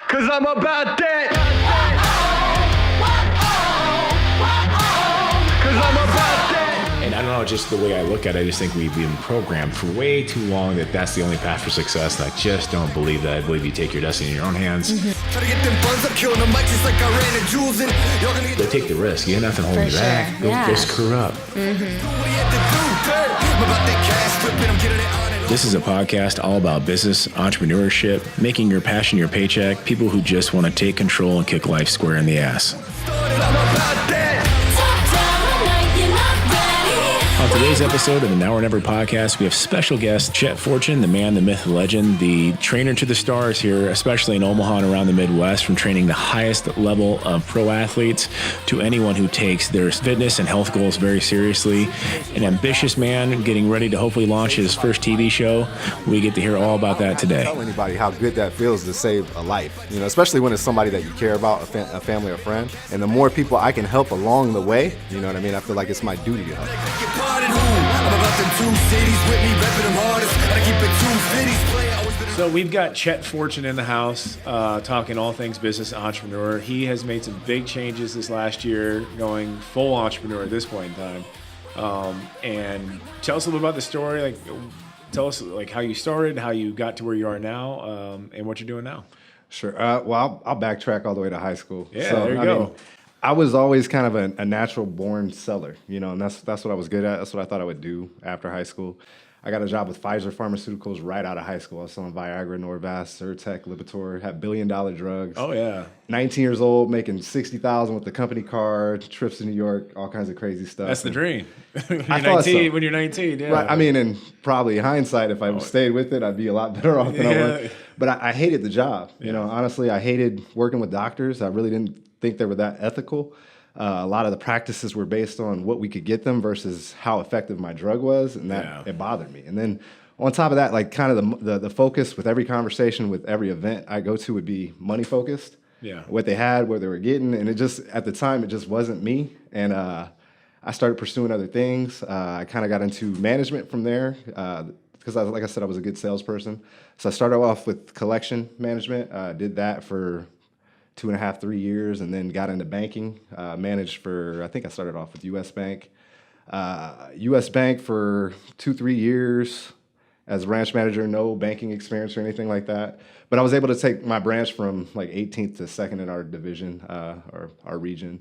Cause I'm about that. Cause I'm about that. And I don't know, just the way I look at it, I just think we've been programmed for way too long that that's the only path for success. And I just don't believe that. I believe you take your destiny in your own hands. Try to get them funds up, killing them mics just like I ran the jewels in. Y'all gonna get Go take the risk. You got nothing holding you back. Go screw up. This is a podcast all about business, entrepreneurship, making your passion your paycheck, people who just want to take control and kick life square in the ass. On today's episode of the Now or Never podcast, we have special guest Chet Fortune, the man, the myth, the legend, the trainer to the stars here, especially in Omaha and around the Midwest, from training the highest level of pro athletes to anyone who takes their fitness and health goals very seriously. An ambitious man getting ready to hopefully launch his first TV show. We get to hear all about that today. Tell anybody how good that feels to save a life, you know, especially when it's somebody that you care about, a family or friend. And the more people I can help along the way, you know what I mean? I feel like it's my duty to help. So we've got Chet Fortune in the house, talking all things business entrepreneur. He has made some big changes this last year, going full entrepreneur at this point in time. And tell us a little bit about the story. Like, tell us like how you started, how you got to where you are now, and what you're doing now. Sure. Well, I'll backtrack all the way to high school. Yeah, there you go. I was always kind of a natural born seller, you know, and that's what I was good at. That's what I thought I would do after high school. I got a job with Pfizer Pharmaceuticals right out of high school. I was selling Viagra, Norvasc, Zyrtec, Lipitor, had billion-dollar drugs. Oh, yeah. 19 years old, making $60,000 with the company car, trips to New York, all kinds of crazy stuff. That's the dream. When you're 19, yeah. Right. I mean, and probably hindsight, if I stayed with it, I'd be a lot better off than I was. But I hated the job. You know, honestly, I hated working with doctors. I really didn't think they were that ethical. A lot of the practices were based on what we could get them versus how effective my drug was, and that it bothered me. And then on top of that, like kind of the focus with every conversation, with every event I go to would be money focused. Yeah. What they had, what they were getting, and it just at the time it just wasn't me. And I started pursuing other things. I kind of got into management from there because, like I said, I was a good salesperson. So I started off with collection management. Did that for 2.5, 3 years, and then got into banking. Managed for, I think I started off with U.S. Bank. U.S. Bank for 2-3 years as branch manager, no banking experience or anything like that. But I was able to take my branch from like 18th to 2nd in our division, or our region.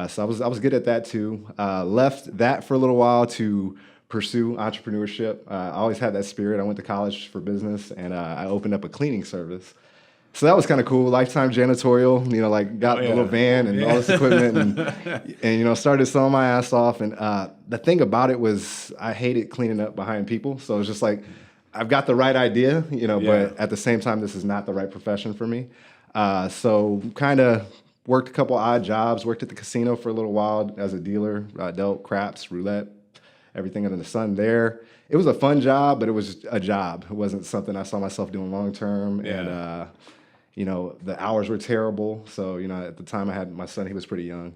So I was good at that too. Left that for a little while to pursue entrepreneurship. I always had that spirit. I went to college for business, and I opened up a cleaning service. So that was kind of cool. Lifetime janitorial, you know, like got a little van and all this equipment and, you know, started selling my ass off. And the thing about it was I hated cleaning up behind people. So it was just like, I've got the right idea, you know, but at the same time, this is not the right profession for me. So kind of worked a couple odd jobs, worked at the casino for a little while as a dealer, dealt craps, roulette, everything under the sun there. It was a fun job, but it was a job. It wasn't something I saw myself doing long term. And, you know, the hours were terrible. So, you know, at the time I had my son, he was pretty young.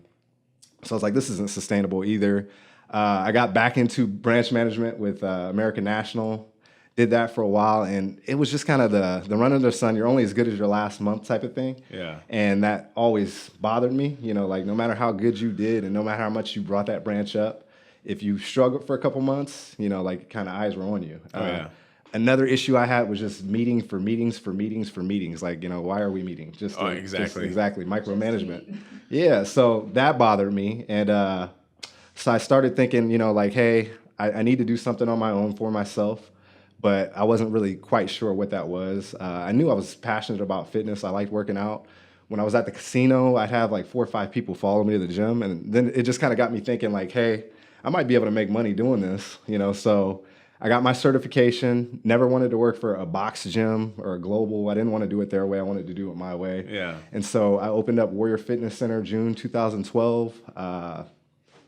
So I was like, this isn't sustainable either. I got back into branch management with American National, did that for a while. And it was just kind of the run of the sun. You're only as good as your last month type of thing. Yeah. And that always bothered me, you know, like no matter how good you did and no matter how much you brought that branch up, if you struggled for a couple months, you know, like kind of eyes were on you. Another issue I had was just meetings. Like, you know, why are we meeting? Exactly. Micromanagement. Yeah. So that bothered me. And so I started thinking, you know, like, hey, I need to do something on my own for myself. But I wasn't really quite sure what that was. I knew I was passionate about fitness. I liked working out. When I was at the casino, I'd have like 4 or 5 people follow me to the gym. And then it just kind of got me thinking like, hey, I might be able to make money doing this, you know, so I got my certification, never wanted to work for a box gym or a global. I didn't want to do it their way. I wanted to do it my way. Yeah. And so I opened up Warrior Fitness Center June 2012.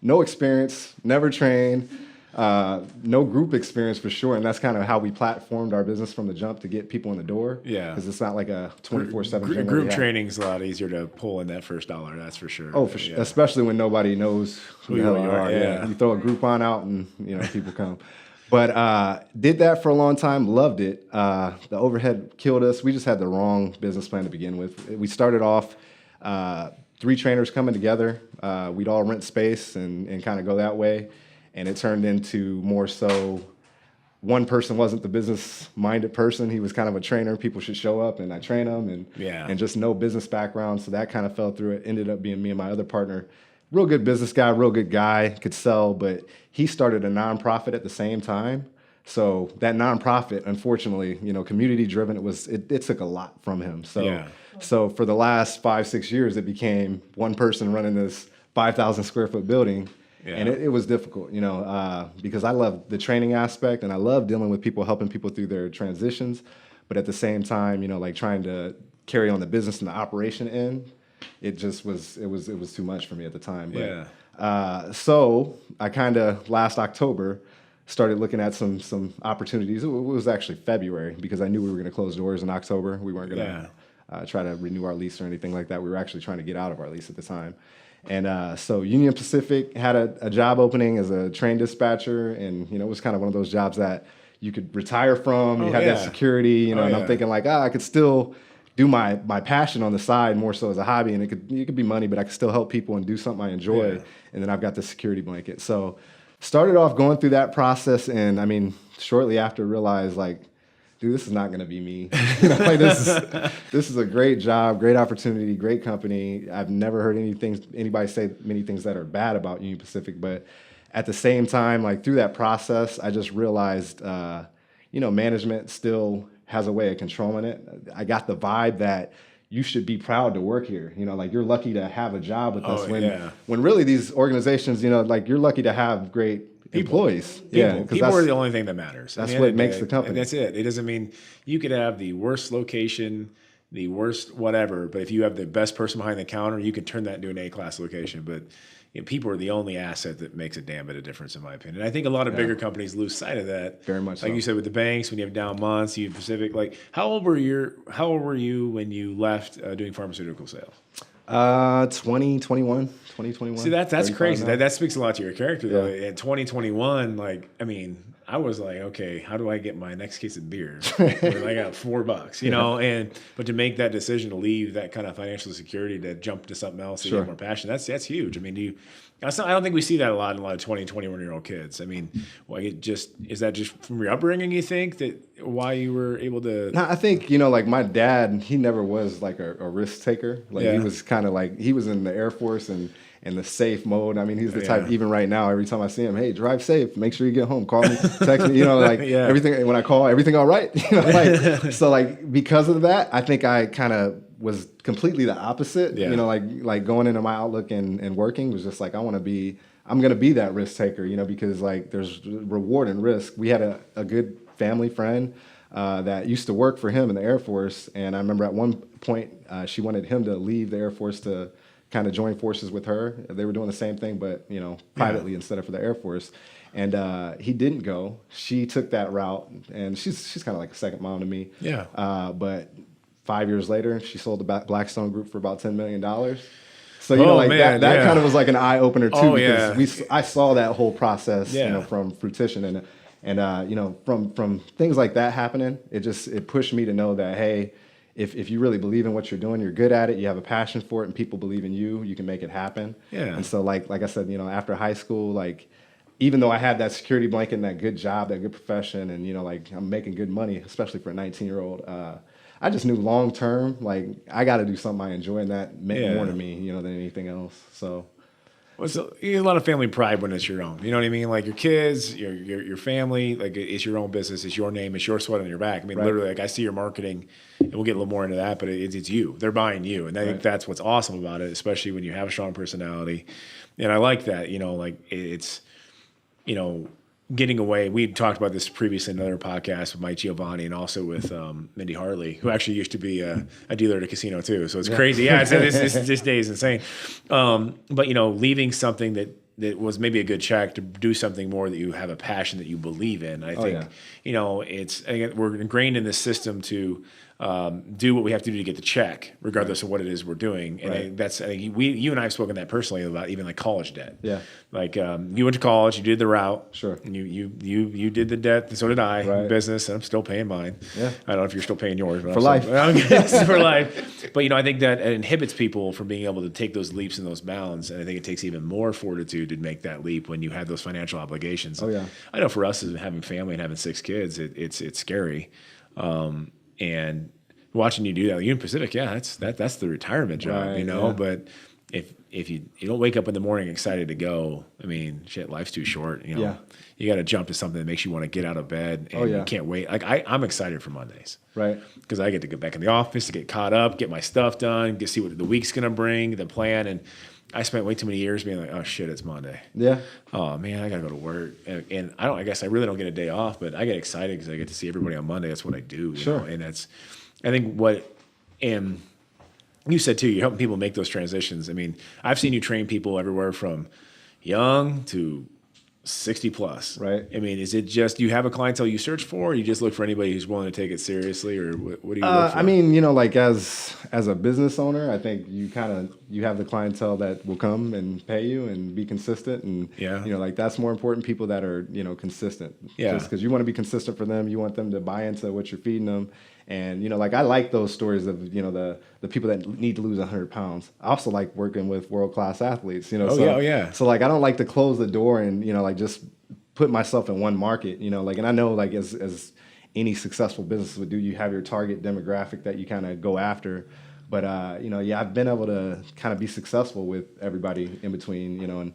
No experience, never trained, no group experience for sure. And that's kind of how we platformed our business from the jump to get people in the door. Yeah. Because it's not like a 24/7 thing. Group training's a lot easier to pull in that first dollar, that's for sure. Oh, for sure. Especially when nobody knows who the hell you are. Yeah. You throw a Groupon out and, you know, people come. But did that for a long time, loved it. The overhead killed us. We just had the wrong business plan to begin with. We started off 3 trainers coming together. We'd all rent space and kind of go that way. And it turned into more so one person wasn't the business-minded person. He was kind of a trainer. People should show up, and I train them, and just no business background. So that kind of fell through. It ended up being me and my other partner. Real good business guy, real good guy, could sell, but he started a nonprofit at the same time. So that nonprofit, unfortunately, community-driven, it took a lot from him. So for the last 5-6 years, it became one person running this 5,000 square foot building. Yeah. And it was difficult, because I love the training aspect and I love dealing with people, helping people through their transitions. But at the same time, like trying to carry on the business and the operation end, it was too much for me at the time. But, so I kind of last October started looking at some opportunities. It was actually February because I knew we were going to close doors in October. We weren't going to try to renew our lease or anything like that. We were actually trying to get out of our lease at the time. And so Union Pacific had a job opening as a train dispatcher, and it was kind of one of those jobs that you could retire from. You had that security, and I'm thinking like, I could still do my passion on the side more so as a hobby, and it could be money, but I could still help people and do something I enjoy. Yeah. And then I've got the security blanket. So started off going through that process, and I mean, shortly after realized like, dude, this is not going to be me. This is a great job, great opportunity, great company. I've never heard anybody say many things that are bad about Union Pacific, but at the same time, like through that process, I just realized, management still has a way of controlling it. I got the vibe that you should be proud to work here. Like you're lucky to have a job with us. When really these organizations, like you're lucky to have great employees. People are the only thing that matters. That's what makes the company. And that's it. It doesn't mean you could have the worst location, the worst whatever, but if you have the best person behind the counter, you can turn that into an A-class location. But people are the only asset that makes a damn bit of difference, in my opinion. And I think a lot of bigger companies lose sight of that. Very much like so. you said with the banks, when you have down months, Union Pacific. Like, how old were you when you left doing pharmaceutical sales? 2021. See, that's crazy. That speaks a lot to your character, though. Yeah. At 2021, I was like, okay, how do I get my next case of beer? When I got $4, but to make that decision to leave that kind of financial security to jump to something else, to get more passion, that's huge. I mean, I don't think we see that a lot in a lot of 20 and 21-year-old kids. I mean, is that just from your upbringing, you think, that why you were able to? No, I think, like my dad, he never was like a risk taker. Like he was kind of like, he was in the Air Force and the safe mode. I mean, he's the type, even right now, every time I see him, hey, drive safe, make sure you get home, call me, text me, everything. When I call, everything all right? So because of that, I think I kind of was completely the opposite. Like going into my outlook and working was just like, I'm going to be that risk taker, because like there's reward and risk. We had a good family friend that used to work for him in the Air Force. And I remember at one point, she wanted him to leave the Air Force to kind of join forces with her. They were doing the same thing, but privately instead of for the Air Force. And he didn't go. She took that route, and she's kind of like a second mom to me. Yeah. But 5 years later, she sold the Blackstone Group for about $10 million. So that kind of was like an eye opener too, because I saw that whole process, from fruition, and from things like that happening, it pushed me to know that, hey, if you really believe in what you're doing, you're good at it, you have a passion for it, and people believe in you, you can make it happen. Yeah. And so like I said, after high school, like even though I had that security blanket and that good job, that good profession, and I'm making good money, especially for a 19-year-old, I just knew long term, like I got to do something I enjoy, and that meant more to me, than anything else. So. Well, you have a lot of family pride when it's your own. You know what I mean? Like your kids, your family, like it's your own business. It's your name. It's your sweat on your back. I mean, literally, like I see your marketing, and we'll get a little more into that, but it's you. They're buying you. And I think that's what's awesome about it, especially when you have a strong personality. And I like that, it's, getting away. We talked about this previously in another podcast with Mike Giovanni and also with Mindy Harley, who actually used to be a dealer at a casino too. So it's crazy. Yeah, this day is insane. But leaving something that was maybe a good check to do something more that you have a passion that you believe in. I think it's, again, we're ingrained in this system to do what we have to do to get the check, regardless of what it is we're doing. And I think you and I have spoken that personally about even like college debt. Yeah. Like you went to college, you did the route. Sure. And you did the debt, and so did I. Right. Business, and I'm still paying mine. Yeah. I don't know if you're still paying yours. But For life. For life. But, I think that it inhibits people from being able to take those leaps and those bounds. And I think it takes even more fortitude to make that leap when you have those financial obligations. Oh, yeah. I know for us, as having family and having 6 kids, it's scary. And watching you do that, Union Pacific, that's the retirement job, Right, Yeah. But if you don't wake up in the morning excited to go, life's too short. Yeah. You got to jump to something that makes you want to get out of bed, and you can't wait. Like I'm excited for Mondays, Right? Because I get to go back in the office to get caught up, get my stuff done, get see what the week's gonna bring, the plan. And I spent way too many years being like, oh shit, it's Monday. Yeah. Oh man, I gotta go to work, and I guess I really don't get a day off, but I get excited because I get to see everybody on Monday. That's what I do, you know? And that's, I think and you said too, you're helping people make those transitions. I've seen you train people everywhere from young to 60 plus. Right. Is it just you have a clientele you search for, or you just look for anybody who's willing to take it seriously, or what do you look for? Like as a business owner, I think you have the clientele that will come and pay you and be consistent, and that's more important. People that are consistent. Yeah. Just because you want to be consistent for them, you want them to buy into what you're feeding them. And, I like those stories of, the people that need to lose 100 pounds. I also like working with world-class athletes, So I don't like to close the door and, just put myself in one market, and I know as any successful business would do, you have your target demographic that you kind of go after. But, I've been able to kind of be successful with everybody in between, and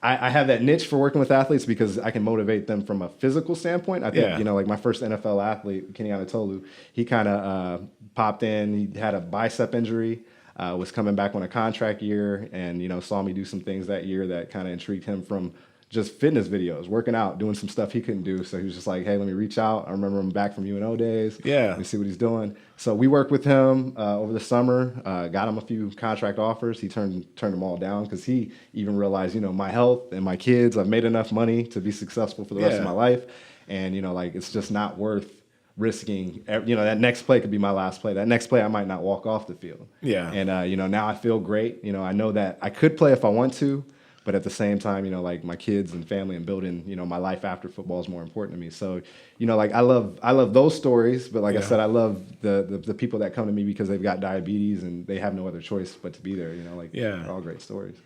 I have that niche for working with athletes because I can motivate them from a physical standpoint. I think, like my first NFL athlete, Kenny Anatolu, he kind of popped in. He had a bicep injury, was coming back on a contract year, and, saw me do some things that year that kind of intrigued him from just fitness videos, working out, doing some stuff he couldn't do. So he was just like, hey, let me reach out. I remember him back from UNO days. Yeah. Let me see what he's doing. So we worked with him over the summer, got him a few contract offers. He turned them all down because he even realized, my health and my kids, I've made enough money to be successful for the rest of my life. And, it's just not worth risking, that next play could be my last play. That next play, I might not walk off the field. Yeah. And, now I feel great. I know that I could play if I want to. But at the same time, my kids and family and building, my life after football is more important to me. So, I love those stories. But like I said, I love the people that come to me because they've got diabetes and they have no other choice but to be there. They're all great stories.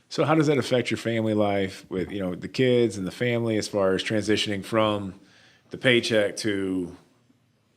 So how does that affect your family life with, the kids and the family as far as transitioning from the paycheck to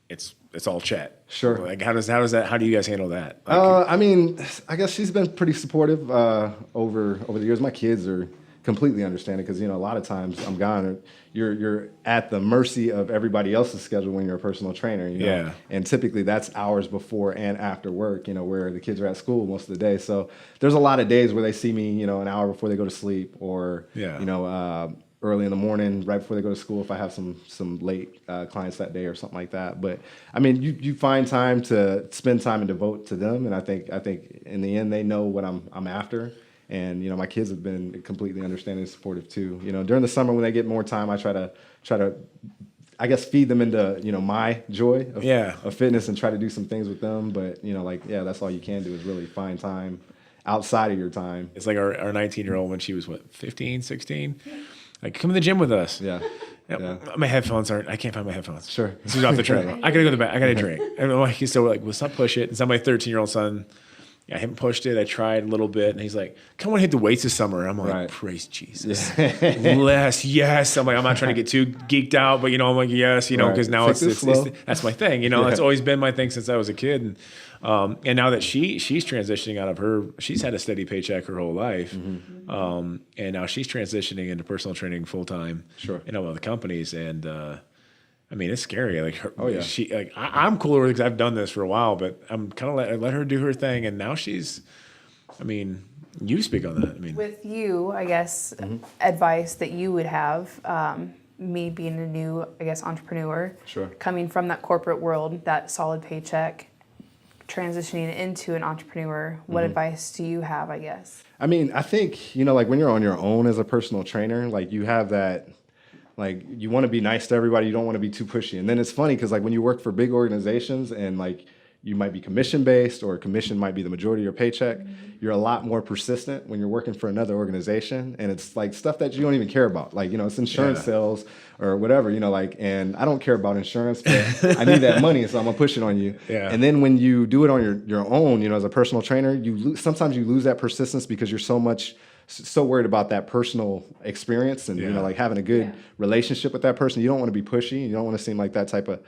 it's all Chet? Sure. Like how do you guys handle that? I guess she's been pretty supportive over the years. My kids are completely understanding because a lot of times I'm gone. You're at the mercy of everybody else's schedule when you're a personal trainer. Yeah. And typically that's hours before and after work. Where the kids are at school most of the day. So there's a lot of days where they see me an hour before they go to sleep, or early in the morning, right before they go to school, if I have some late clients that day or something like that. But you find time to spend time and devote to them, and I think in the end they know what I'm after. And my kids have been completely understanding and supportive too. During the summer when they get more time, I try to I guess feed them into my joy of fitness and try to do some things with them. But that's all you can do is really find time outside of your time. It's like our 19-year-old when she was 15, 16. Like, come to the gym with us. Yeah. My headphones I can't find my headphones. Sure. She's off the treadmill. I gotta go to the back. I gotta drink. And he's still like, well, stop push it. And so my 13-year-old son, I haven't pushed it. I tried a little bit. And he's like, come on, hit the weights this summer. I'm like, praise Jesus. Yes. I'm like, I'm not trying to get too geeked out, but I'm like, yes, because now it's that's my thing. It's always been my thing since I was a kid. And now that she's transitioning out of she's had a steady paycheck her whole life. Mm-hmm. And now she's transitioning into personal training full time. Sure. In all the companies. And, it's scary. Like, I'm cooler with it because I've done this for a while, but I'm kind of let her do her thing. And now she's, you speak on that. With you, I guess, advice that you would have, me being a new, entrepreneur, sure, coming from that corporate world, that solid paycheck, transitioning into an entrepreneur, what advice do you have, I guess? I think, when you're on your own as a personal trainer, you have that Like you want to be nice to everybody. You don't want to be too pushy. And then it's funny because like when you work for big organizations and like you might be commission based or commission might be the majority of your paycheck, you're a lot more persistent when you're working for another organization. And it's like stuff that you don't even care about. Like, you know, it's insurance sales or whatever, you know, like, and I don't care about insurance, but I need that money. So I'm gonna push it on you. Yeah. And then when you do it on your own, you know, as a personal trainer, sometimes you lose that persistence because you're so worried about that personal experience and, you know, like having a good relationship with that person. You don't want to be pushy. You don't want to seem like that type of,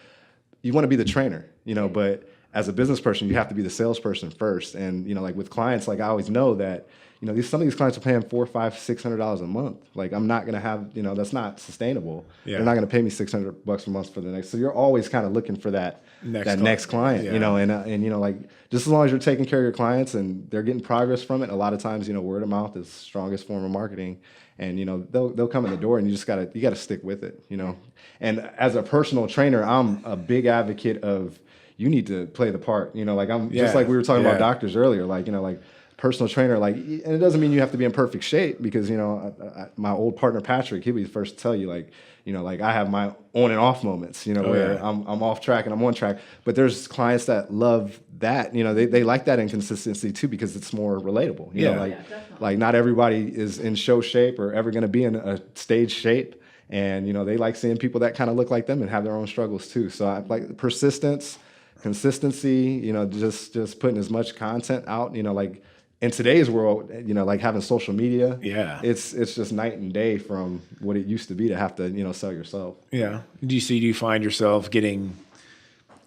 you want to be the trainer, you know, but as a business person, you have to be the salesperson first. And, you know, like with clients, like I always know that, you know, some of these clients are paying $400, $500, $600 a month. Like I'm not going to have, you know, that's not sustainable. They're not going to pay me $600 a month for the next. So you're always kind of looking for that next client, you know, and, you know, like just as long as you're taking care of your clients and they're getting progress from it, a lot of times, you know, word of mouth is the strongest form of marketing. And, you know, they'll come in the door and you gotta stick with it, you know. And as a personal trainer, I'm a big advocate of, you need to play the part, you know, like just like we were talking about doctors earlier, like, you know, like personal trainer, like, and it doesn't mean you have to be in perfect shape because, you know, my old partner, Patrick, he'll be the first to tell you, like, you know, like I have my on and off moments, you know, where I'm off track and I'm on track, but there's clients that love that, you know, they like that inconsistency too, because it's more relatable, you know, like not everybody is in show shape or ever going to be in a stage shape. And, you know, they like seeing people that kind of look like them and have their own struggles too. So I like persistence, consistency, you know, just putting as much content out, you know, like in today's world, you know, like having social media, it's just night and day from what it used to be to have to, you know, sell yourself. Yeah. Do you find yourself getting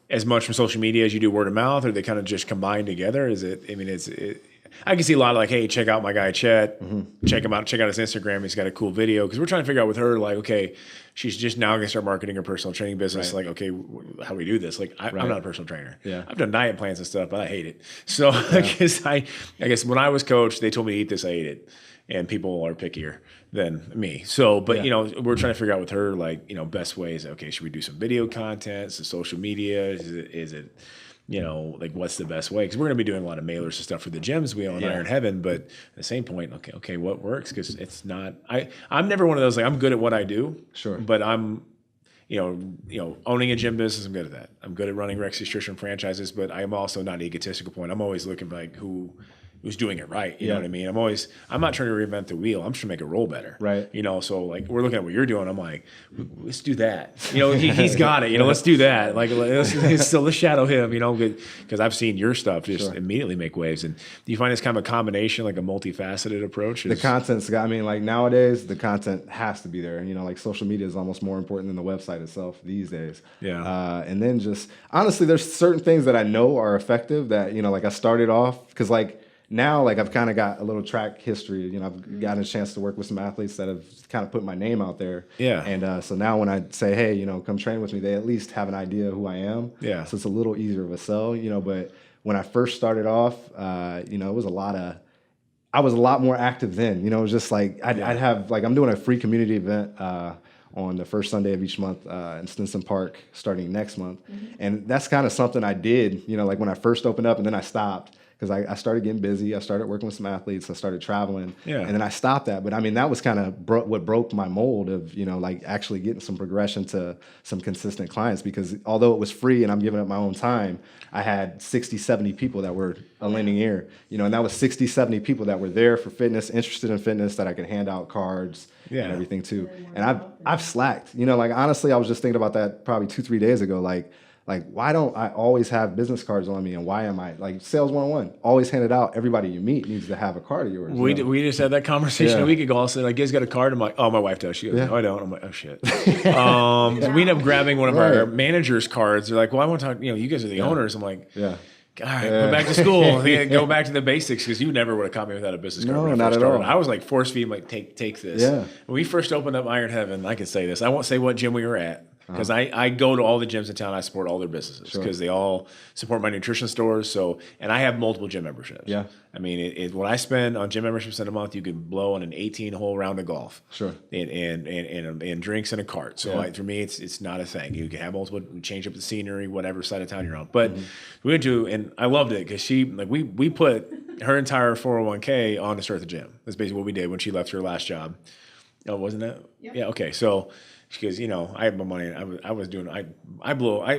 as much from social media as you do word of mouth, or they kind of just combine together? I can see a lot of like, hey, check out my guy Chet, check him out, check out his Instagram. He's got a cool video. Because we're trying to figure out with her, like, okay, she's just now going to start marketing her personal training business. Like, okay, how do we do this? Like, I'm not a personal trainer. I've done diet plans and stuff, but I hate it. So I guess when I was coached, they told me to eat this, I ate it. And people are pickier than me. So, but, you know, we're trying to figure out with her, like, you know, best ways. Okay, should we do some video content, some social media? Is it you know, like what's the best way? Because we're going to be doing a lot of mailers and stuff for the gyms we own, Iron Heaven. But at the same point, okay, what works? Because it's not. I'm never one of those like I'm good at what I do. Sure. But I'm, you know, owning a gym business. I'm good at that. I'm good at running Rex Nutrition franchises. But I'm also not an egotistical point. I'm always looking for like who's doing it right. You know what I mean? I'm not trying to reinvent the wheel. I'm just trying to make it roll better. Right. You know, so like we're looking at what you're doing. I'm like, let's do that. You know, he's got it. You know, let's do that. Like let's shadow him, you know, because I've seen your stuff just immediately make waves. And do you find it's kind of a combination, like a multifaceted approach? The content's, I mean, like nowadays the content has to be there. You know, like social media is almost more important than the website itself these days. Yeah. And then just, honestly, there's certain things that I know are effective that, you know, like I started off, because like, now, like I've kind of got a little track history. You know, I've gotten a chance to work with some athletes that have kind of put my name out there. Yeah. And so now when I say, hey, you know, come train with me, they at least have an idea of who I am. Yeah. So it's a little easier of a sell, you know. But when I first started off, you know, I was a lot more active then. You know, it was just like I'd have like I'm doing a free community event on the first Sunday of each month in Stinson Park starting next month, and that's kind of something I did. You know, like when I first opened up, and then I stopped. Because I started getting busy. I started working with some athletes. I started traveling. Yeah. And then I stopped that. But I mean, that was kind of what broke my mold of, you know, like actually getting some progression to some consistent clients. Because although it was free and I'm giving up my own time, I had 60, 70 people that were a lending ear. You know, and that was 60, 70 people that were there for fitness, interested in fitness, that I could hand out cards and everything too. And I've slacked. You know, like honestly, I was just thinking about that probably 2-3 days ago. Like, why don't I always have business cards on me? And why am I, like, sales 101, always hand it out. Everybody you meet needs to have a card of yours. We just had that conversation a week ago. I said, like, you guys got a card? I'm like, oh, my wife does. She goes, no, I don't. I'm like, oh, shit. So we end up grabbing one of our manager's cards. They're like, well, I want to talk, you know, you guys are the owners. I'm like, all right, go back to school. Go back to the basics, because you never would have caught me without a business card. No, not at all. I was like force feeding, like, take this. Yeah. When we first opened up Iron Heaven, I can say this. I won't say what gym we were at. Because I go to all the gyms in town. I support all their businesses because they all support my nutrition stores. So, and I have multiple gym memberships. Yeah. I mean, what I spend on gym memberships in a month, you can blow on an 18-hole round of golf. Sure. And drinks and a cart. So for me, it's not a thing. You can have multiple, change up the scenery, whatever side of town you're on. But we went to, and I loved it because we put her entire 401k on to start the gym. That's basically what we did when she left her last job. Oh, wasn't that? Yeah. Okay. So She goes, I have my money. I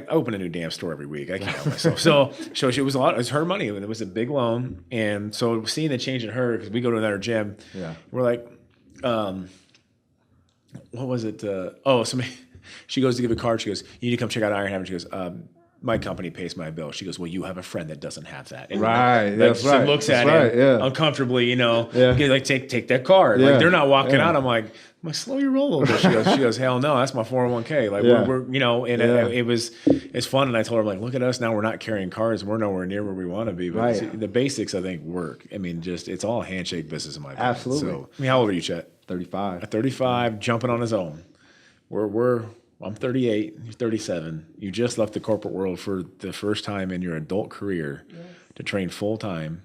open a new damn store every week. I can't help myself. So it was it was her money, and it was a big loan. And so seeing the change in her, because we go to another gym, we're like, what was it? She goes to give a card. She goes, you need to come check out Iron Heaven. She goes, my company pays my bill. She goes, well, you have a friend that doesn't have that. And That's right. Looks at it uncomfortably, like take that card. Like they're not walking out. I'm like, slow your roll a little bit. She goes, hell no, that's my 401k. Like it's fun. And I told her, like, look at us now. We're not carrying cards. We're nowhere near where we want to be. But see, the basics, I think, work. I mean, it's all handshake business in my opinion. Absolutely. So, how old are you, Chet? 35. At 35, jumping on his own. I'm 38. You're 37. You just left the corporate world for the first time in your adult career to train full time.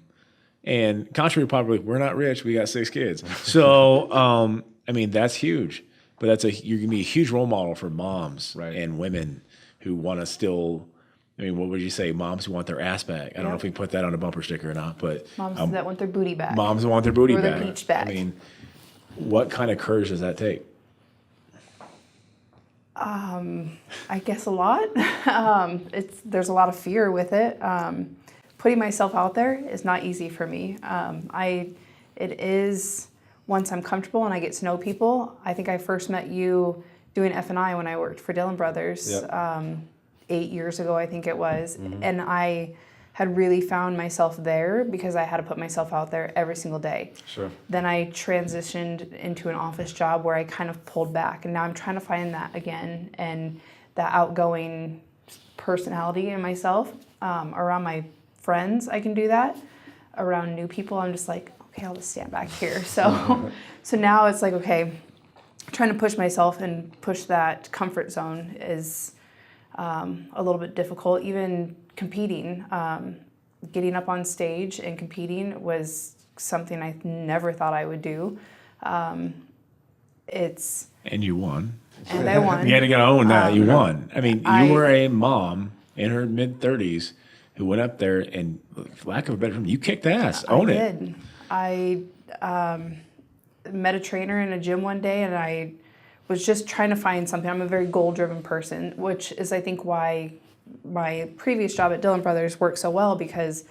And contrary to popular, we're not rich. We got 6 kids. So, I mean, that's huge. But you're going to be a huge role model for moms and women who want to still. I mean, what would you say? Moms who want their ass back. I don't know if we put that on a bumper sticker or not, but moms that want their booty back. Moms who want their booty or back. Their peach back. I mean, what kind of courage does that take? I guess a lot. There's a lot of fear with it. Putting myself out there is not easy for me. It is once I'm comfortable and I get to know people. I think I first met you doing F&I when I worked for Dillon Brothers 8 years ago, I think it was. Mm-hmm. And I had really found myself there because I had to put myself out there every single day. Sure. Then I transitioned into an office job where I kind of pulled back, and now I'm trying to find that again, and that outgoing personality in myself. Around my friends, I can do that. Around new people, I'm just like, okay, I'll just stand back here. So, so now it's like, okay, trying to push myself and push that comfort zone is a little bit difficult. Even competing, getting up on stage and competing was something I never thought I would do. And you won. And I won. You had to own that. You won. I mean, you were a mom in her mid-30s who went up there and, for lack of a better term, you kicked ass. Own it. I met a trainer in a gym one day, and I was just trying to find something. I'm a very goal-driven person, which is, I think, why my previous job at Dillon Brothers worked so well, because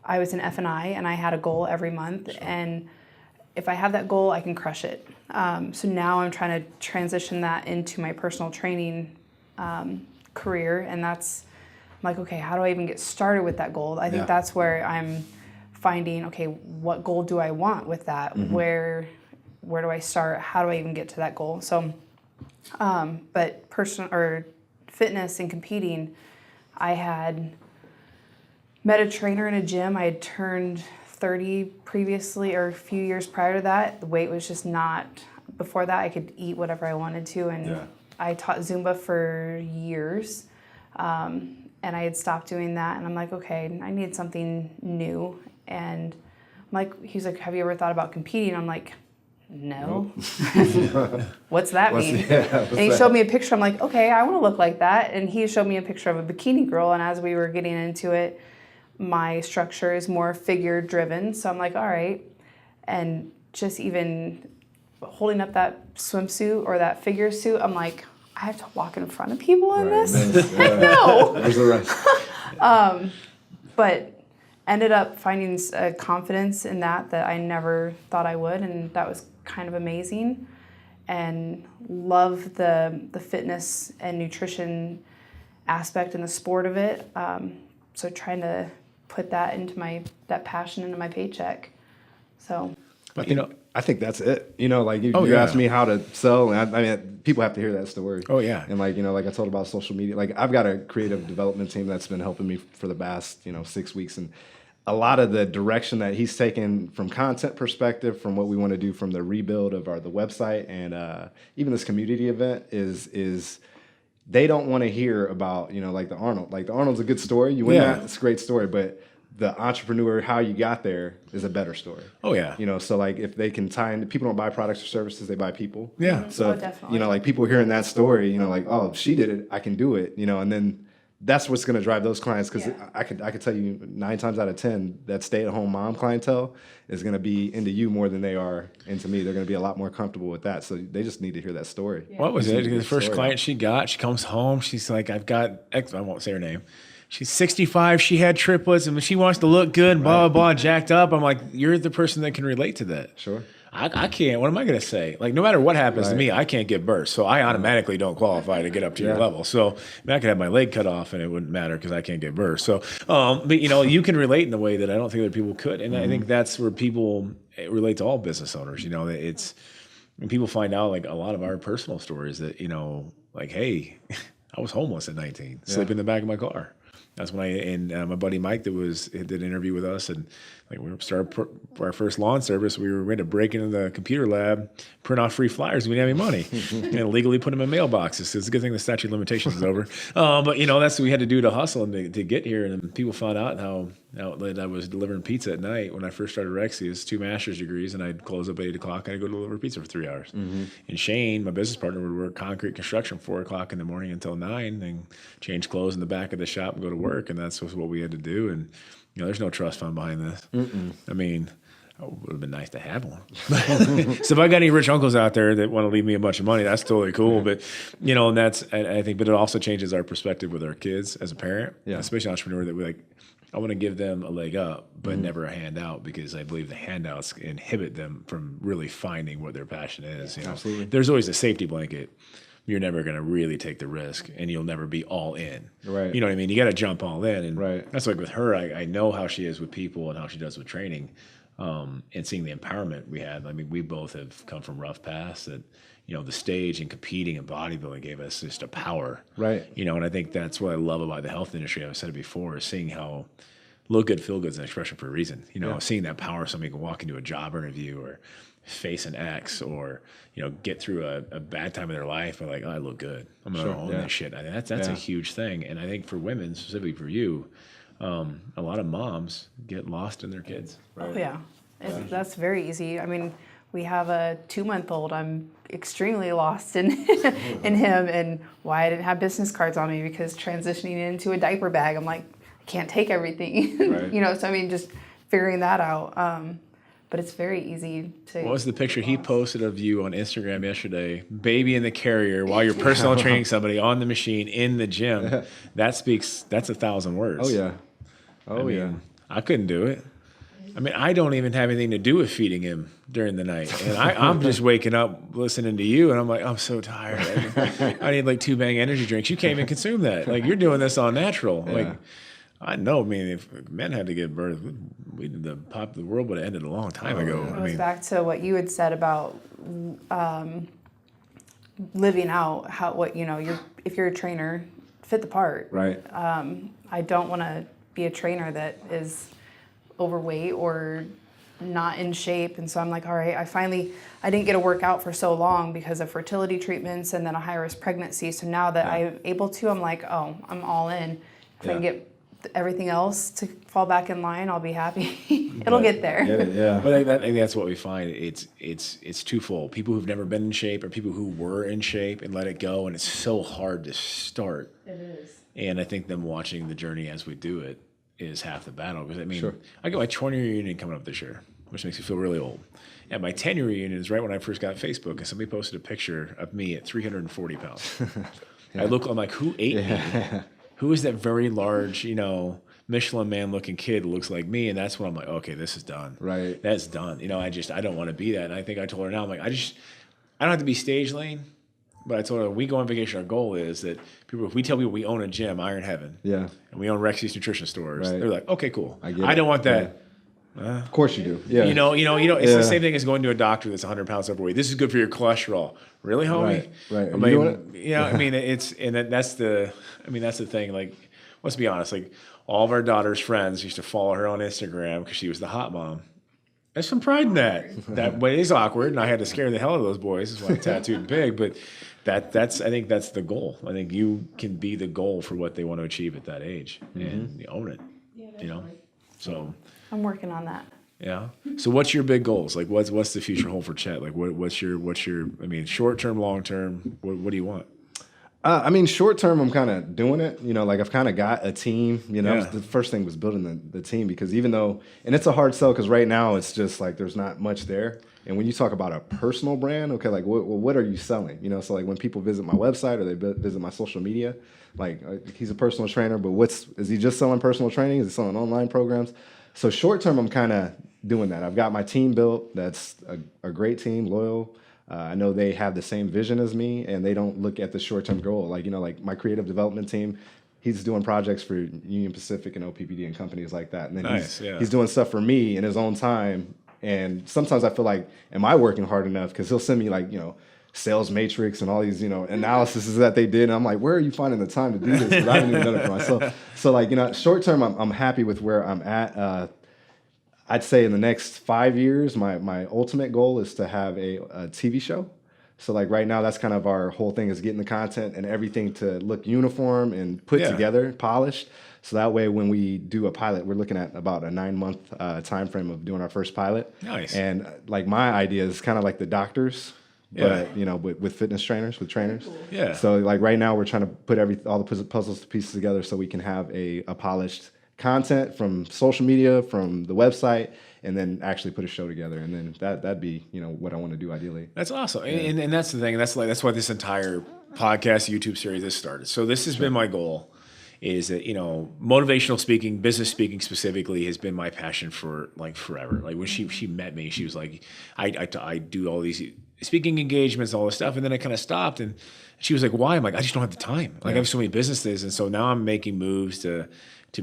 I was in F&I and I had a goal every month. Sure. And if I have that goal, I can crush it. So now I'm trying to transition that into my personal training career. And that's, I'm like, okay, how do I even get started with that goal? I think that's where I'm finding, okay, what goal do I want with that? Mm-hmm. Where do I start? How do I even get to that goal? So, but personal or fitness and competing, I had met a trainer in a gym. I had turned 30 previously, or a few years prior to that. The weight was just not, before that I could eat whatever I wanted to, and I taught Zumba for years, and I had stopped doing that, and I'm like, okay, I need something new. And I'm like, he's like, have you ever thought about competing? I'm like, no. What's that mean? And he showed me a picture. I'm like, okay, I want to look like that. And he showed me a picture of a bikini girl. And as we were getting into it, my structure is more figure driven. So I'm like, all right. And just even holding up that swimsuit or that figure suit, I'm like, I have to walk in front of people in this? No. There's the rest. But ended up finding confidence in that I never thought I would, and that was kind of amazing. And love the fitness and nutrition aspect and the sport of it. So trying to put that into that passion into my paycheck. So. But I think that's it. Like you asked me how to sell, and I mean, people have to hear that story. Oh yeah. And like I told about social media. Like I've got a creative development team that's been helping me for the past 6 weeks, and a lot of the direction that he's taken from content perspective, from what we want to do from the rebuild of the website, and even this community event is they don't want to hear about like the Arnold. Like the Arnold's a good story. You win that, it's a great story, but the entrepreneur, how you got there, is a better story. Oh yeah. So like if they can tie in, people don't buy products or services, they buy people. Yeah. So definitely. like people hearing that story, like, oh, she did it, I can do it, and then that's what's going to drive those clients, because I could tell you 9 times out of 10 that stay-at-home mom clientele is going to be into you more than they are into me. They're going to be a lot more comfortable with that. So they just need to hear that story. What was it? The first story. client she got, she comes home. She's like, I've got X. I won't say her name. She's 65. She had triplets, and she wants to look good, blah, blah, blah, jacked up. I'm like, you're the person that can relate to that. Sure. I can't. What am I going to say? Like, no matter what happens to me, I can't give birth. So I automatically don't qualify to get up to your level. So I mean, I could have my leg cut off and it wouldn't matter because I can't give birth. So, but you know, you can relate in a way that I don't think other people could. And I think that's where people relate to all business owners. You know, it's when people find out, like, a lot of our personal stories that, you know, like, hey, I was homeless at 19, sleeping in the back of my car. That's when my buddy Mike did an interview with us, and like we started our first lawn service. We had to break into the computer lab, print off free flyers. We didn't have any money, and legally put them in mailboxes. It's a good thing the statute of limitations is over. But you know, that's what we had to do to hustle and to get here. And then people found out how I was delivering pizza at night when I first started Rexy. It was 2 master's degrees, and I'd close up at 8 o'clock, and I'd go deliver pizza for 3 hours. And Shane, my business partner, would work concrete construction 4 o'clock in the morning until 9, and change clothes in the back of the shop and go to work. And that's what we had to do. And you know, there's no trust fund behind this. I mean, it would have been nice to have one. So if I got any rich uncles out there that want to leave me a bunch of money, that's totally cool. But you know, and that's, I think, but it also changes our perspective with our kids as a parent, especially an entrepreneur, that we like. I want to give them a leg up, but never a handout, because I believe the handouts inhibit them from really finding what their passion is. You know? Absolutely. There's always a safety blanket. You're never going to really take the risk, and you'll never be all in. Right. You know what I mean? You got to jump all in. And That's like with her, I know how she is with people and how she does with training, and seeing the empowerment we had. I mean, we both have come from rough paths that, you know, the stage and competing in bodybuilding gave us just a power. Right. You know, and I think that's what I love about the health industry. I've said it before, is seeing how look good, feel good is an expression for a reason. You know, seeing that power, somebody can walk into a job interview or face an ex, or, you know, get through a bad time in their life, but like, oh, I look good. I'm going to own this shit. I think that's a huge thing. And I think for women, specifically for you, a lot of moms get lost in their kids. Right? Oh, yeah. That's very easy. I mean, we have a 2-month-old. I'm extremely lost in in him, and why I didn't have business cards on me, because transitioning into a diaper bag, I'm like, I can't take everything. You know, so I mean, just figuring that out. But it's very easy to. What was the picture he posted of you on Instagram yesterday? Baby in the carrier while you're personal training somebody on the machine in the gym. That's 1,000 words. Oh, yeah. I mean, I couldn't do it. I mean, I don't even have anything to do with feeding him during the night. And I'm just waking up listening to you, and I'm like, I'm so tired. I need like 2 Bang energy drinks. You can't even consume that. Like, you're doing this all natural. Like, I know. I mean, if men had to give birth, the world would have ended a long time ago. It goes back to what you had said about living out if you're a trainer, fit the part. Right. I don't want to be a trainer that is overweight or not in shape, and so I'm like, all right, I didn't get to work out for so long because of fertility treatments and then a high-risk pregnancy. So now that I'm able to, I'm like, oh, I'm all in. If I can get everything else to fall back in line, I'll be happy. It'll get there. But I think that's what we find. It's twofold. People who've never been in shape, or people who were in shape and let it go, and it's so hard to start. It is. And I think them watching the journey as we do it is half the battle. Because I mean, I got my 20-year reunion coming up this year, which makes me feel really old. And my 10-year reunion is right when I first got Facebook, and somebody posted a picture of me at 340 pounds. I'm like, who ate me? Who is that very large, you know, Michelin man looking kid who looks like me? And that's when I'm like, okay, this is done. Right. That's done. You know, I don't want to be that. And I think I told her now, I'm like, I don't have to be stage lane. But I told her, when we go on vacation, our goal is that if we tell people we own a gym, Iron Heaven, and we own Rexy's nutrition stores, they're like, okay, cool. I don't want that. Of course you do. Yeah. You know, it's the same thing as going to a doctor that's 100 pounds overweight. This is good for your cholesterol. Really, homie? Right. I mean, I mean, that's the thing. Like, let's be honest. Like, all of our daughter's friends used to follow her on Instagram because she was the hot mom. There's some pride in that. That way is awkward, and I had to scare the hell out of those boys. That's why I'm tattooed and big. But I think that's the goal. I think you can be the goal for what they want to achieve at that age, and you own it. You know, so I'm working on that. Yeah. So what's your big goals? Like, what's the future hold for Chet? Like, what's your I mean, short term, long term? What do you want? I mean, short term, I'm kind of doing it. Like I've kind of got a team. The first thing was building the team, because even though, and it's a hard sell, because right now it's just like there's not much there. And when you talk about a personal brand, okay, like what are you selling? So like when people visit my website or they visit my social media, like he's a personal trainer, but is he just selling personal training? Is he selling online programs? So short term, I'm kind of doing that. I've got my team built. That's a great team, loyal. I know they have the same vision as me, and they don't look at the short-term goal. Like, like my creative development team, he's doing projects for Union Pacific and OPPD and companies like that. And then he's doing stuff for me in his own time. And sometimes I feel like, am I working hard enough? Because he'll send me like, sales matrix and all these, analyses that they did. And I'm like, where are you finding the time to do this? Because I haven't even done it for myself. So like, short-term, I'm happy with where I'm at. I'd say in the next 5 years, my ultimate goal is to have a TV show. So like right now, that's kind of our whole thing, is getting the content and everything to look uniform and put together, polished. So that way, when we do a pilot, we're looking at about a 9-month time frame of doing our first pilot. Nice. And like my idea is kind of like the doctors, but with fitness trainers, with trainers. Yeah. So like right now, we're trying to put all the puzzles pieces together so we can have a polished content from social media, from the website, and then actually put a show together. And then that'd be, what I want to do ideally. That's awesome. And that's the thing. That's why this entire podcast, YouTube series has started. So this has been my goal, is that, motivational speaking, business speaking specifically, has been my passion for like forever. Like when she met me, she was like, I do all these speaking engagements, all this stuff. And then I kind of stopped, and she was like, why? I'm like, I just don't have the time. Like I have so many businesses. And so now I'm making moves to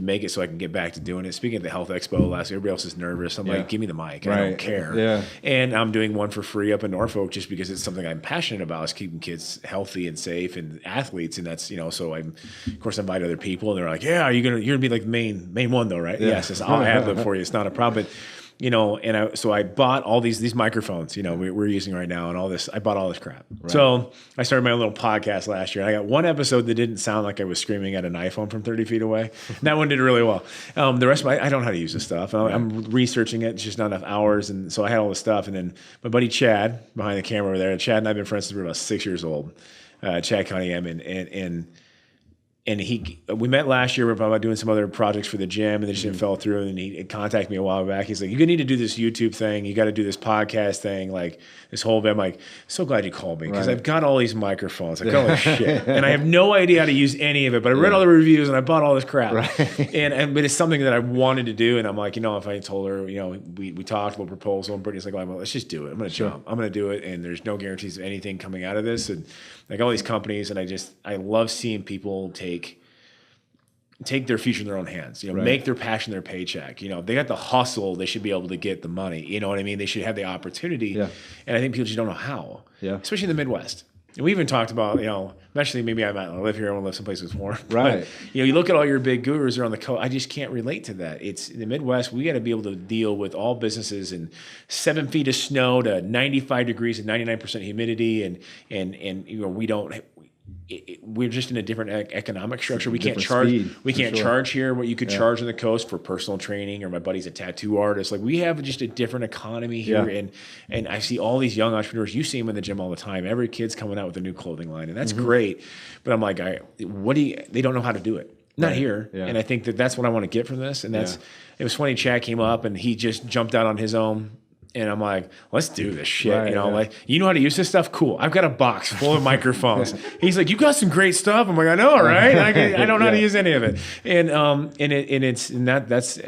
make it so I can get back to doing it. Speaking at the Health Expo last year, everybody else is nervous. I'm like, give me the mic. I don't care. Yeah. And I'm doing one for free up in Norfolk just because it's something I'm passionate about, is keeping kids healthy and safe and athletes. And that's, so I'm, of course, I invite other people, and they're like, yeah, you're going to be like the main one though, right? Yeah. Yes, I'll have them for you. It's not a problem. But, so I bought all these microphones, we're using right now, and all this. I bought all this crap. Right. So I started my own little podcast last year. I got one episode that didn't sound like I was screaming at an iPhone from 30 feet away. That one did really well. The rest of I don't know how to use this stuff. I'm researching it. It's just not enough hours. And so I had all this stuff. And then my buddy Chad behind the camera over there, Chad and I have been friends since we were about 6 years old. Chad Cunningham, and we met last year. We were about doing some other projects for the gym, and they just didn't fell through. And he contacted me a while back. He's like, "You need to do this YouTube thing. You got to do this podcast thing, like this whole." I'm like, "So glad you called me, because I've got all these microphones. I got all this shit, and I have no idea how to use any of it. But I read all the reviews, and I bought all this crap. But it's something that I wanted to do. And I'm like, if I told her, we talked about proposal, and Brittney's like, well, let's just do it. I'm going to jump. I'm going to do it, and there's no guarantees of anything coming out of this. And like all these companies, and I love seeing people take their future in their own hands, make their passion their paycheck. If they got the hustle, they should be able to get the money. You know what I mean? They should have the opportunity. Yeah. And I think people just don't know how, especially in the Midwest. And we even talked about, eventually maybe I might live here. I want to live someplace with warm. Right. But, you look at all your big gurus are on the coast. I just can't relate to that. It's in the Midwest. We got to be able to deal with all businesses in 7 feet of snow to 95 degrees and 99% humidity. And we don't, we're just in a different economic structure. We can't charge. We can't charge here what you could charge on the coast for personal training. Or my buddy's a tattoo artist. Like we have just a different economy here, and I see all these young entrepreneurs. You see them in the gym all the time. Every kid's coming out with a new clothing line, and that's great. But I'm like, they don't know how to do it. Not here. Yeah. And I think that's what I want to get from this. And it was funny. Chad came up and he just jumped out on his own. And I'm like, let's do this shit. Like, you know how to use this stuff? Cool. I've got a box full of microphones. He's like, you got some great stuff. I'm like, I know, right? I don't know how to use any of it. That's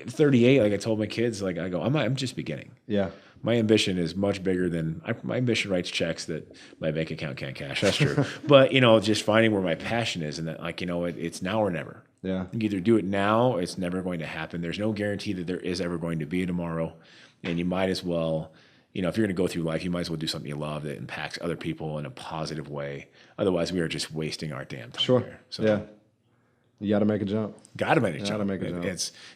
38. Like I told my kids, like I'm just beginning. Yeah. My ambition is much bigger than my ambition writes checks that my bank account can't cash. That's true. But just finding where my passion is, and that it's now or never. Yeah. You either do it now, it's never going to happen. There's no guarantee that there is ever going to be a tomorrow. And you might as well, if you're going to go through life, you might as well do something you love that impacts other people in a positive way. Otherwise, we are just wasting our damn time. Sure. Here. So, you got to make a jump. Got to make a jump.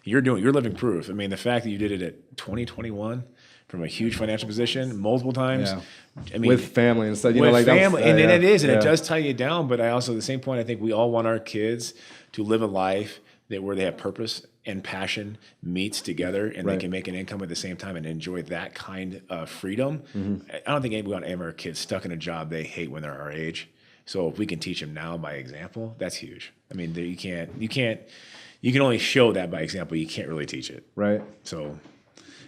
You're living proof. I mean, the fact that you did it at 2021 from a huge financial position multiple times. Yeah. I mean, with family and stuff. Family, and it is, and it does tie you down. But I also, at the same point, I think we all want our kids to live a life where they have purpose and passion meets together, and they can make an income at the same time and enjoy that kind of freedom. I don't think we want any of our kids stuck in a job they hate when they're our age. So if we can teach them now by example, that's huge. I mean, you can only show that by example. You can't really teach it. Right. So,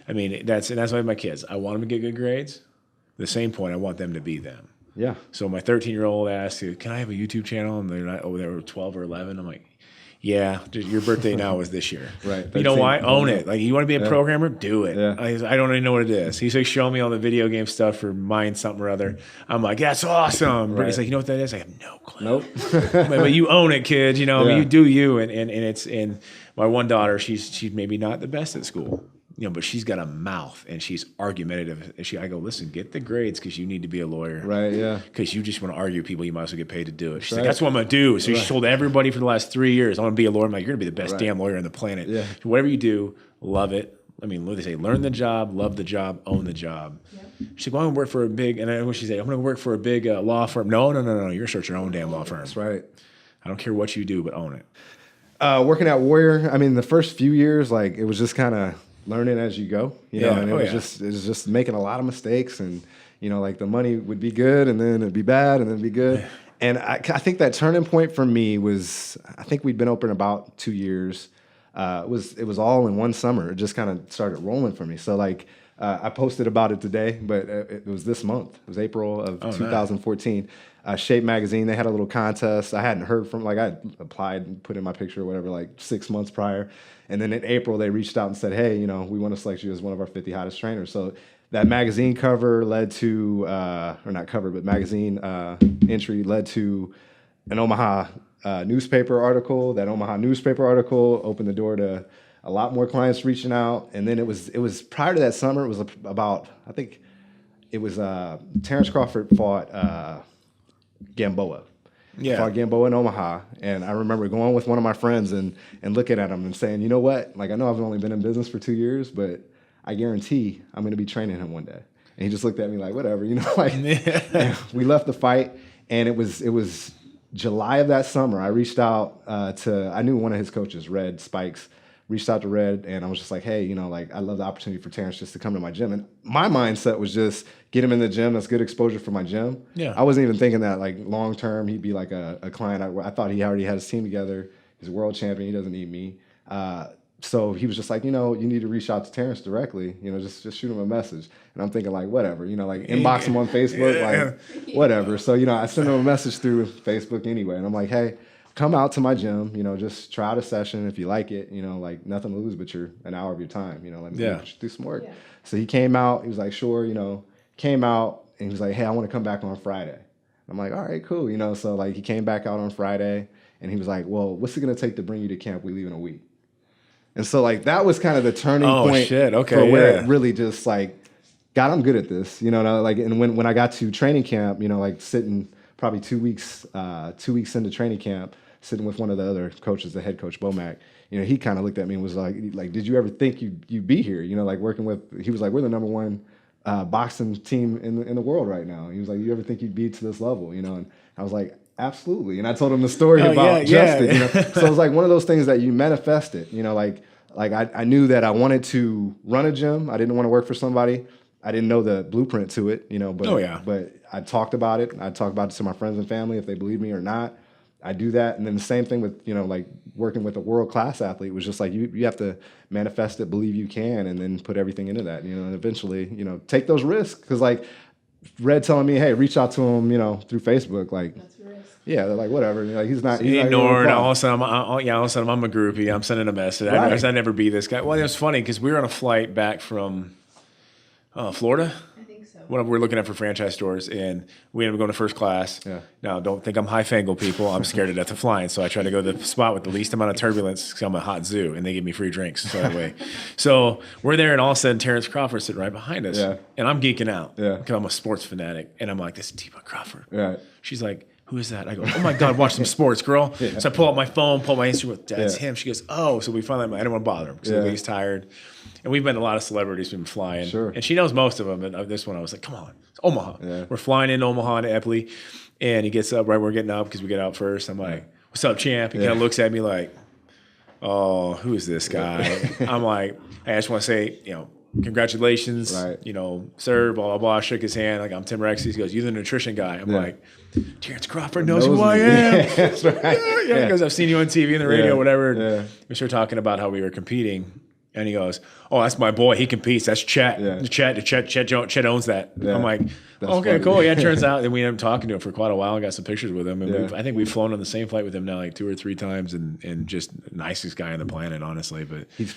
I mean, that's why my kids, I want them to get good grades. The same point, I want them to be them. Yeah. So my 13-year-old asked, can I have a YouTube channel? And they're not, they were 12 or 11. I'm like, yeah, your birthday now is this year. Right. You know why? Own it. Like, you want to be a programmer? Do it. Yeah. I don't even know what it is. He's like, show me all the video game stuff for mine something or other. I'm like, that's awesome. Right. Brittney's like, you know what that is? I have no clue. Nope. But you own it, kid. You know, I mean, Yeah. you do you. And my one daughter, she's maybe not the best at school. But she's got a mouth and she's argumentative. I go, listen, get the grades because you need to be a lawyer. Right, yeah. Because you just want to argue people, you might as well get paid to do it. She's Right. like, that's what I'm going to do. So she told everybody for the last 3 years, I'm going to be a lawyer. I'm like, you're going to be the best Right. damn lawyer on the planet. Yeah. So whatever you do, love it. I mean, they say, learn the job, love the job, own the job. Yep. She's like, well, I'm going to work for a big, and what she said, I'm going to work for a big law firm. No. You're going to start your own damn law firm. That's right. I don't care what you do, but own it. Working at Warrior, I mean, the first few years, like, it was just kind of learning as you go, you know, and it was just making a lot of mistakes, and like the money would be good and then it'd be bad and then it'd be good. And I think that turning point for me was, I think we'd been open about 2 years. It was all in one summer. It just kind of started rolling for me. So like I posted about it today, but it was this month. It was April of 2014. Shape Magazine, they had a little contest. I hadn't heard from, like, I applied and put in my picture or whatever, like 6 months prior. And then in April, they reached out and said, hey, we want to select you as one of our 50 hottest trainers. So that magazine cover led to, or not cover, but magazine entry led to an Omaha newspaper article. That Omaha newspaper article opened the door to a lot more clients reaching out. And then it was prior to that summer, it was about, I think it was Terence Crawford fought Gamboa. Yeah. Fought Gamboa in Omaha. And I remember going with one of my friends and looking at him and saying, you know what? Like, I know I've only been in business for 2 years, but I guarantee I'm going to be training him one day. And he just looked at me like, whatever, like, we left the fight. And it was July of that summer. I reached out I knew one of his coaches, Red Spikes, reached out to Red, and I was just like, hey, like, I love the opportunity for Terence just to come to my gym. And my mindset was just get him in the gym. That's good exposure for my gym. Yeah. I wasn't even thinking that, like, long term he'd be like a client. I thought he already had his team together. He's a world champion. He doesn't need me. So he was just like, you need to reach out to Terence directly. Just shoot him a message. And I'm thinking, like, whatever. Like, inbox him on Facebook, like, whatever. So I sent him a message through Facebook anyway, and I'm like, hey, come out to my gym, just try out a session. If you like it, like, nothing to lose but an hour of your time, let me do some work. Yeah. So he came out, he was like, sure, came out, and he was like, hey, I want to come back on Friday. I'm like, all right, cool, so like he came back out on Friday, and he was like, well, what's it going to take to bring you to camp? We leave in a week. And so like that was kind of the turning point for where it really just like, God, I'm good at this, like, and when I got to training camp, like sitting probably 2 weeks into training camp, sitting with one of the other coaches, the head coach, Bomac, he kind of looked at me and was like, did you ever think you'd be here? Like working with, he was like, we're the number one boxing team in the world right now. He was like, you ever think you'd be to this level? And I was like, absolutely. And I told him the story about Justin. So it was like one of those things that you manifest it. Like I knew that I wanted to run a gym. I didn't want to work for somebody. I didn't know the blueprint to it, but I talked about it. I talked about it to my friends and family if they believe me or not. I do that. And then the same thing with, like working with a world-class athlete was just like, you have to manifest it, believe you can, and then put everything into that, and eventually, take those risks. Cause like Red telling me, hey, reach out to him, through Facebook. Like, that's a risk. Yeah. They're like, whatever. Like, he's not ignored. All of a sudden, I'm a groupie. I'm sending a message. Right. I'd never be this guy. Well, it was funny because we were on a flight back from Florida. What we're looking at for franchise stores, and we ended up going to first class. Yeah. Now, don't think I'm high-fangled, people. I'm scared to death of flying, so I try to go to the spot with the least amount of turbulence because I'm a hot zoo, and they give me free drinks. So that way, so we're there, and all of a sudden, Terence Crawford sitting right behind us, and I'm geeking out because I'm a sports fanatic, and I'm like, this is T-Buck Crawford. Right. She's like, who is that? I go, oh my God, watch some sports, girl. Yeah. So I pull out my phone, pull my Instagram, that's him. She goes, oh. So we finally, I didn't want to bother him because he's tired. And we've been a lot of celebrities we've been flying. Sure. And she knows most of them. And this one, I was like, come on, it's Omaha. Yeah. We're flying in Omaha to Epley. And he gets up right when we're getting up because we get out first. I'm like, what's up, champ? He kind of looks at me like, oh, who is this guy? I'm like, I just want to say, congratulations, Right. you know, sir, blah, blah, blah. Shook his hand. Like, I'm Tim Rex. He goes, you're the nutrition guy. I'm like, Terence Crawford knows who I me. am. Yeah, that's right. Yeah, he goes, I've seen you on TV and the radio, whatever. Yeah. We started talking about how we were competing. And he goes, oh, that's my boy. He competes. That's Chet. Yeah. Chet owns that. Yeah. I'm like, That's okay, funny. cool. Yeah, it turns out. And we ended up talking to him for quite a while and got some pictures with him. And Yeah. I think we've flown on the same flight with him now like 2 or 3 times and just nicest guy on the planet, honestly. But He's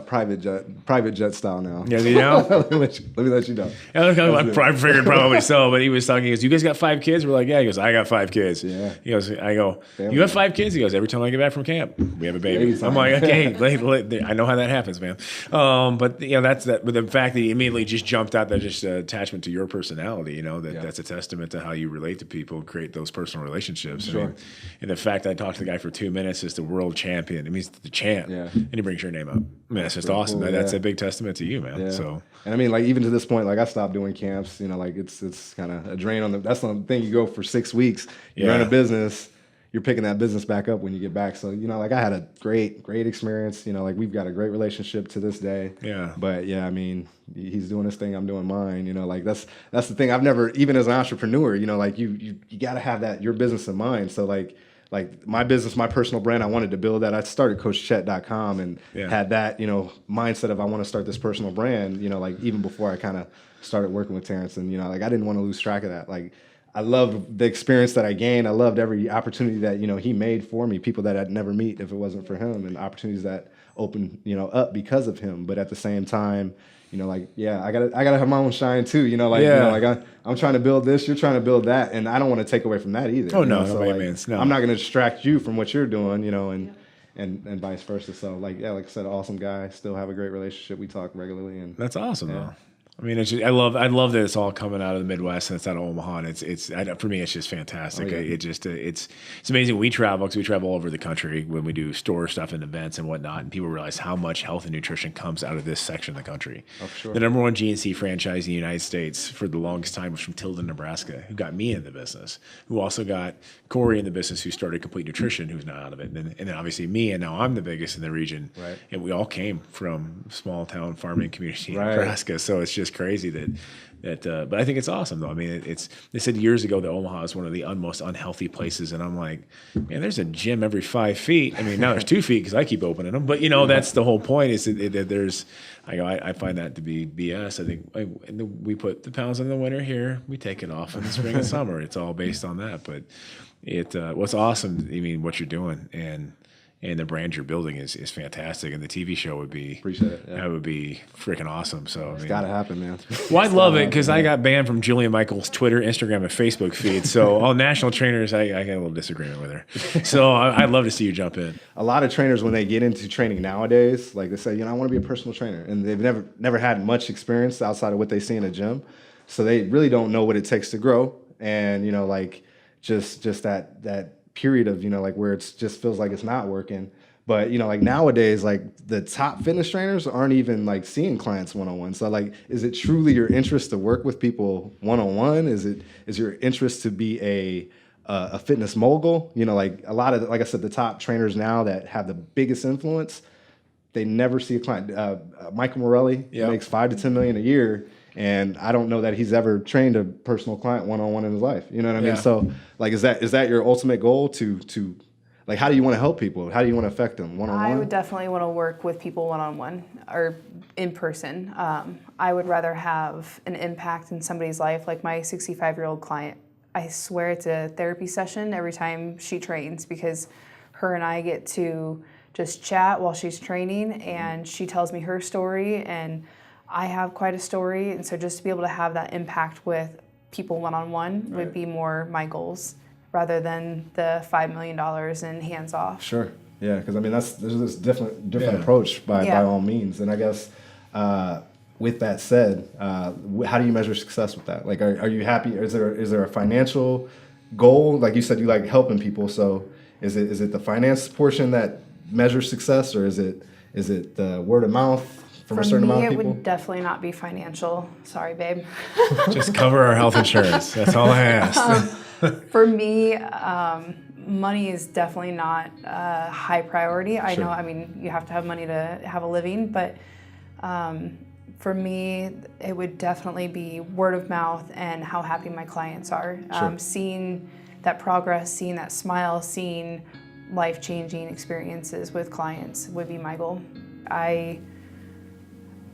private jet style now. yeah, you know? let me let you know. I figured probably so, but he was talking. He goes, "You guys got 5 kids?" We're like, "Yeah." He goes, "I got 5 kids." Yeah. He goes, "I go, Family. you have 5 kids?" He goes, "Every time I get back from camp, we have a baby." Baby time. I'm like, "Okay, I know how that happens, man." But you know, that's that. But the fact that he immediately just jumped out, that just attachment to your personality. You know, that's a testament to how you relate to people, create those personal relationships. Sure. I mean, and the fact that I talked to the guy for 2 minutes is the world champion. It means the champ, Yeah. and he brings your name up. I mean, that's just awesome. cool, That's yeah. a big testament to you, man. Yeah. So. And I mean, like even to this point, like I stopped doing camps. You know, like it's kind of a drain on the. That's the thing. You go for 6 weeks. You run a business. You're picking that business back up when you get back. So you know, like I had a great experience. You know, like we've got a great relationship to this day. Yeah. But yeah, I mean, he's doing his thing. I'm doing mine. You know, like that's the thing. I've never, even as an entrepreneur, you know, like you got to have that your business in mind. So like my business, my personal brand, I wanted to build that. I started CoachChet.com and had that, you know, mindset of I want to start this personal brand, you know, like even before I kind of started working with Terence. And, you know, like I didn't want to lose track of that. Like I loved the experience that I gained. I loved every opportunity that, you know, he made for me, people that I'd never meet if it wasn't for him, and opportunities that opened, you know, up because of him. But at the same time, you know, like, yeah, I gotta have my own shine too. You know, like, you know, like I'm trying to build this, you're trying to build that, and I don't want to take away from that either. Oh, you no, know? So, by like, means, no. I'm not gonna distract you from what you're doing, you know, and vice versa. So, like, yeah, like I said, awesome guy. Still have a great relationship. We talk regularly, and That's awesome, though. I mean, it's just, I love that it's all coming out of the Midwest and it's out of Omaha. And it's for me, it's just fantastic. Oh, yeah. It's amazing. We travel because we travel all over the country when we do store stuff and events and whatnot, and people realize how much health and nutrition comes out of this section of the country. Oh, for sure. The number 1 GNC franchise in the United States for the longest time was from Tilden, Nebraska, who got me in the business, who also got Corey in the business, who started Complete Nutrition, who's not out of it, and then obviously me, and now I'm the biggest in the region. Right. And we all came from small town farming community in Right. Nebraska, so it's just crazy that but I think it's awesome though. I mean, they said years ago that Omaha is one of the most unhealthy places, and I'm like, man, there's a gym every 5 feet. I mean, now there's 2 feet because I keep opening them, but you know, that's the whole point. Is that there's, I find that to be BS. I think we put the pounds in the winter here, we take it off in the spring and summer. It's all based on that. But what's awesome, I mean, what you're doing and the brand you're building is fantastic, and the TV show would be Appreciate it, yeah. That would be freaking awesome. So it's gotta happen, man. Well, I love it because I got banned from Julia Michaels' Twitter, Instagram, and Facebook feed. So all national trainers, I got a little disagreement with her. So I'd love to see you jump in. A lot of trainers, when they get into training nowadays, like they say, you know, I want to be a personal trainer, and they've never had much experience outside of what they see in a gym, so they really don't know what it takes to grow. And you know, like just that period of, you know, like where it's just feels like it's not working. But you know, like nowadays, like the top fitness trainers aren't even like seeing clients one-on-one. So like, is it truly your interest to work with people one-on-one? Is your interest to be a fitness mogul? You know, like a lot of, like I said, the top trainers now that have the biggest influence, they never see a client. Michael Morelli makes $5 to $10 million a year, and I don't know that he's ever trained a personal client one-on-one in his life. You know what I mean? So like, is that your ultimate goal to like, how do you want to help people? How do you want to affect them one-on-one? I would definitely want to work with people one-on-one or in person. I would rather have an impact in somebody's life. Like my 65-year-old client, I swear it's a therapy session every time she trains, because her and I get to just chat while she's training, and she tells me her story, and I have quite a story. And so just to be able to have that impact with people one-on-one would be more my goals, rather than the $5 million and hands off. Sure. Yeah, because I mean, there's this different approach by all means. And I guess with that said, how do you measure success with that? Like, are you happy? Is there a financial goal? Like you said, you like helping people. So is it the finance portion that measures success, or is it the word of mouth from a certain amount of people? It would definitely not be financial. Sorry, babe. Just cover our health insurance. That's all I asked. For me, money is definitely not a high priority. I know, I mean, you have to have money to have a living, but For me, it would definitely be word of mouth and how happy my clients are. Sure. Seeing that progress, seeing that smile, seeing life-changing experiences with clients would be my goal. I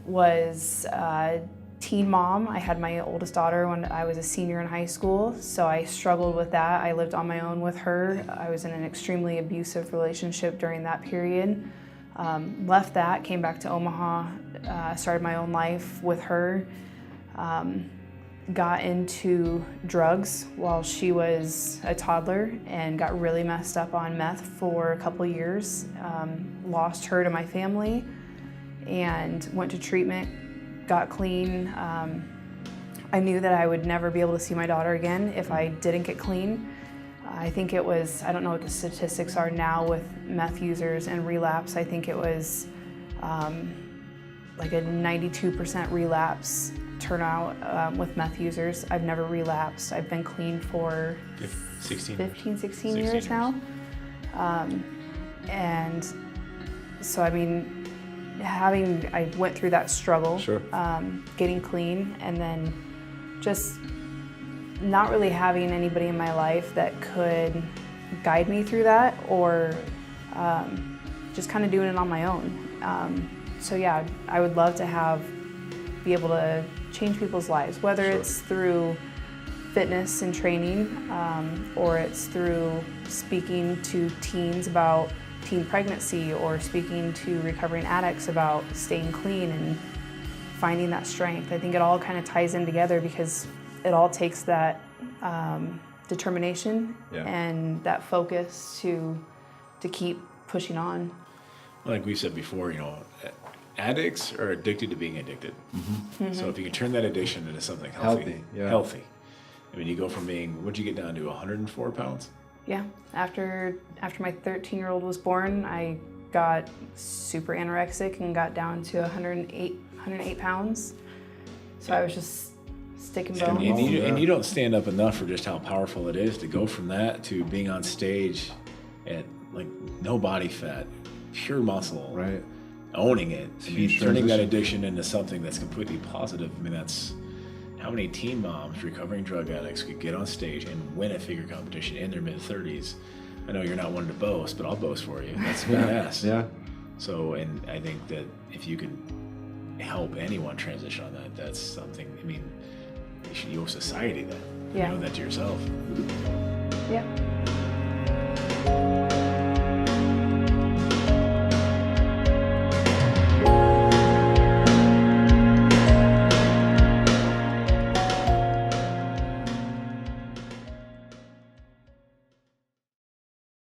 was a teen mom. I had my oldest daughter when I was a senior in high school, so I struggled with that. I lived on my own with her. I was in an extremely abusive relationship during that period. Left that, came back to Omaha, started my own life with her. Got into drugs while she was a toddler and got really messed up on meth for a couple years. Lost her to my family and went to treatment, got clean. I knew that I would never be able to see my daughter again if I didn't get clean. I think it was, I don't know what the statistics are now with meth users and relapse. I think it was like a 92% relapse turnout with meth users. I've never relapsed. I've been clean for 15, 16 years now. And so, I mean, I went through that struggle, Sure. Getting clean, and then just not really having anybody in my life that could guide me through that, or just kind of doing it on my own. So yeah, I would love to be able to change people's lives, whether Sure. it's through fitness and training, or it's through speaking to teens about teen pregnancy, or speaking to recovering addicts about staying clean and finding that strength. I think it all kind of ties in together because it all takes that determination Yeah. and that focus to keep pushing on. Like we said before, addicts are addicted to being addicted. So if you can turn that addiction into something healthy. I mean, you go from being, what'd you get down to, 104 pounds? Yeah, after my 13-year-old was born, I got super anorexic and got down to 108 pounds. So I was just sticking bones. And you don't stand up enough for just how powerful it is to go from that to being on stage at like no body fat, pure muscle, Right. owning it. I mean, huge turning that transition. addiction into something that's completely positive. I mean, that's how many teen moms, recovering drug addicts, could get on stage and win a figure competition in their mid-30s. I know you're not one to boast, but I'll boast for you. That's badass. Yeah. So, and I think that if you can help anyone transition on that, that's something, I mean, you should owe society that. Yeah. You owe that to yourself. Yep.